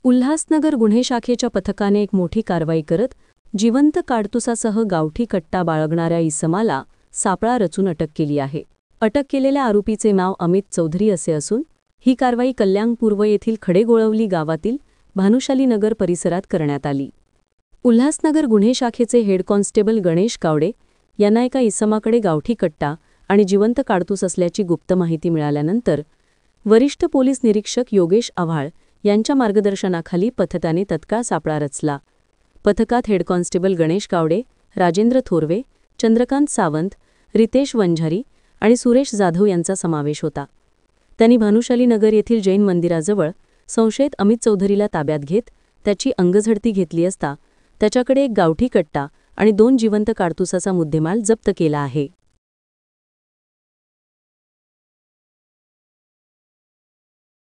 उल्हासनगर गुन्हे शाखेच्या पथकाने एक मोठी कारवाई करत जिवंत काडतुसासह गावठी कट्टा बाळगणाऱ्या इसमाला सापळा रचून अटक केली आहे. अटक केलेल्या आरोपीचे नाव अमित चौधरी असे असून ही कारवाई कल्याण पूर्व येथील खडेगोळवली गावातील भानुशाली नगर परिसरात करण्यात आली. उल्हासनगर गुन्हे शाखेचे हेड कॉन्स्टेबल गणेश कावडे यांना एका इसमाकडे गावठी कट्टा आणि जिवंत काडतूस असल्याची गुप्त माहिती मिळाल्यानंतर वरिष्ठ पोलीस निरीक्षक योगेश आव्हाळ यांच्या मार्गदर्शनाखाली पथकाने तत्काळ सापळा रचला. पथकात हेड कॉन्स्टेबल गणेश कावडे, राजेंद्र थोरवे, चंद्रकांत सावंत, रितेश वंजारी आणि सुरेश जाधव यांचा समावेश होता. त्यांनी भानुशाली नगर येथील जैन मंदिराजवळ संशयित अमित चौधरीला ताब्यात घेत त्याची अंगझडती घेतली असता त्याच्याकडे एक गावठी कट्टा आणि 2 जिवंत काडतुसाचा मुद्देमाल जप्त केला आहे.